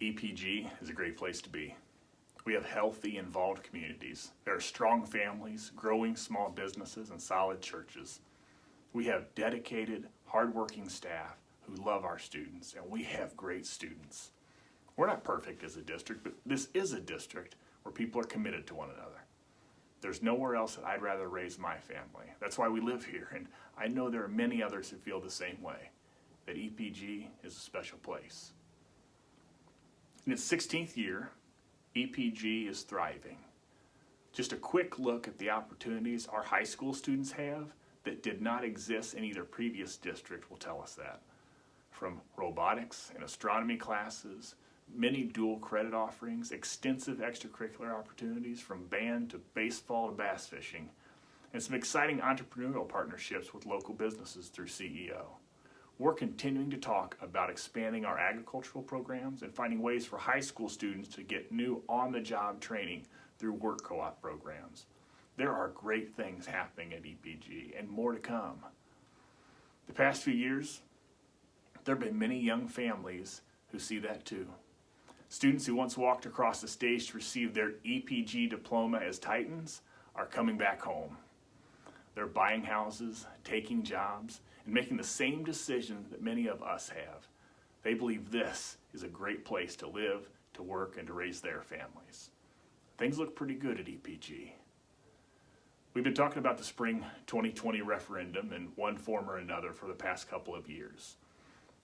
EPG is a great place to be. We have healthy, involved communities. There are strong families, growing small businesses, and solid churches. We have dedicated, hardworking staff who love our students, and we have great students. We're not perfect as a district, but this is a district where people are committed to one another. There's nowhere else that I'd rather raise my family. That's why we live here, and I know there are many others who feel the same way, that EPG is a special place. In its 16th year, EPG is thriving. Just a quick look at the opportunities our high school students have that did not exist in either previous district will tell us that. From robotics and astronomy classes, many dual credit offerings, extensive extracurricular opportunities from band to baseball to bass fishing, and some exciting entrepreneurial partnerships with local businesses through CEO. We're continuing to talk about expanding our agricultural programs and finding ways for high school students to get new on-the-job training through work co-op programs. There are great things happening at EPG and more to come. The past few years, there have been many young families who see that too. Students who once walked across the stage to receive their EPG diploma as Titans are coming back home. They're buying houses, taking jobs, and making the same decisions that many of us have. They believe this is a great place to live, to work, and to raise their families. Things look pretty good at EPG. We've been talking about the spring 2020 referendum in one form or another for the past couple of years.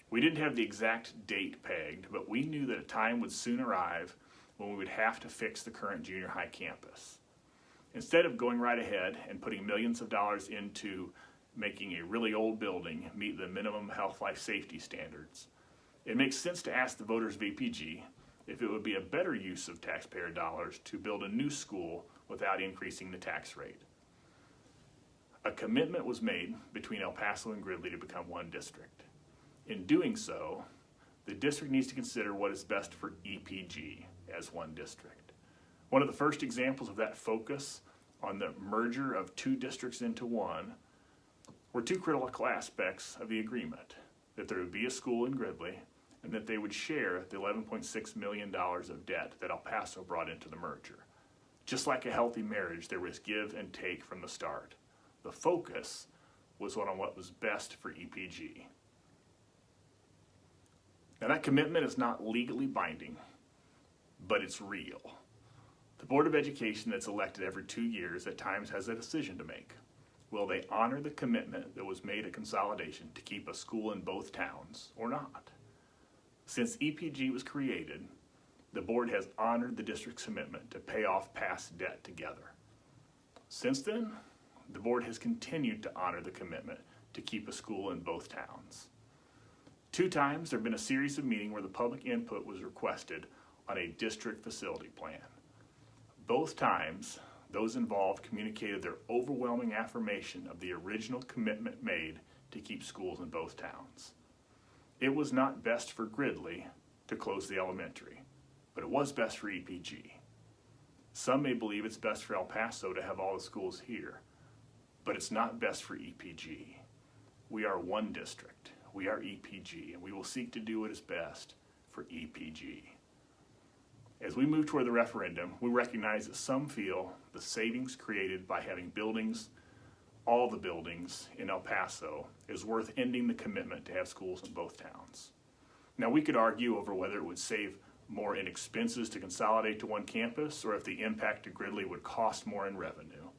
We didn't have the exact date pegged, but we knew that a time would soon arrive when we would have to fix the current junior high campus. Instead of going right ahead and putting millions of dollars into making a really old building meet the minimum health life safety standards, it makes sense to ask the voters of EPG if it would be a better use of taxpayer dollars to build a new school without increasing the tax rate. A commitment was made between El Paso and Gridley to become one district. In doing so, the district needs to consider what is best for EPG as one district. One of the first examples of that focus on the merger of two districts into one were two critical aspects of the agreement: that there would be a school in Gridley and that they would share the $11.6 million of debt that El Paso brought into the merger. Just like a healthy marriage, there was give and take from the start. The focus was on what was best for EPG. Now, that commitment is not legally binding, but it's real. The Board of Education that's elected every 2 years at times has a decision to make. Will they honor the commitment that was made at consolidation to keep a school in both towns or not? Since EPG was created, the board has honored the district's commitment to pay off past debt together. Since then, the board has continued to honor the commitment to keep a school in both towns. 2 times there have been a series of meetings where the public input was requested on a district facility plan. Both times, those involved communicated their overwhelming affirmation of the original commitment made to keep schools in both towns. It was not best for Gridley to close the elementary, but it was best for EPG. Some may believe it's best for El Paso to have all the schools here, but it's not best for EPG. We are one district. We are EPG, and we will seek to do what is best for EPG. As we move toward the referendum, we recognize that some feel the savings created by having buildings, all the buildings in El Paso, is worth ending the commitment to have schools in both towns. Now, we could argue over whether it would save more in expenses to consolidate to one campus or if the impact to Gridley would cost more in revenue.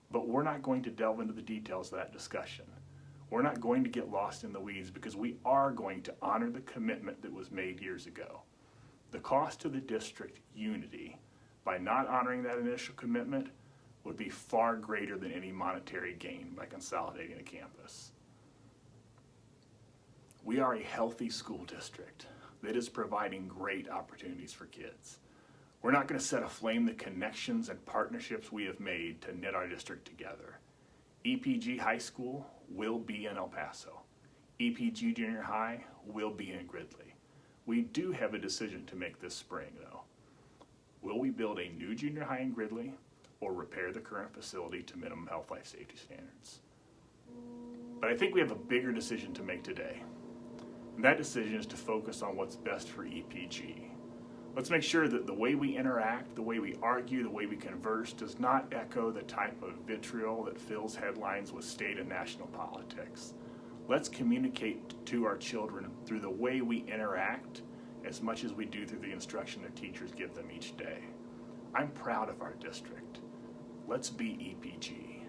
But we're not going to delve into the details of that discussion. We're not going to get lost in the weeds because we are going to honor the commitment that was made years ago. The cost to the district unity by not honoring that initial commitment would be far greater than any monetary gain by consolidating a campus. We are a healthy school district that is providing great opportunities for kids. We're not going to set aflame the connections and partnerships we have made to knit our district together. EPG High School will be in El Paso. EPG Junior High will be in Gridley. We do have a decision to make this spring, though. Will we build a new junior high in Gridley or repair the current facility to minimum health life safety standards? But I think we have a bigger decision to make today. And that decision is to focus on what's best for EPG. Let's make sure that the way we interact, the way we argue, the way we converse does not echo the type of vitriol that fills headlines with state and national politics. Let's communicate to our children through the way we interact as much as we do through the instruction that teachers give them each day. I'm proud of our district. Let's be EPG.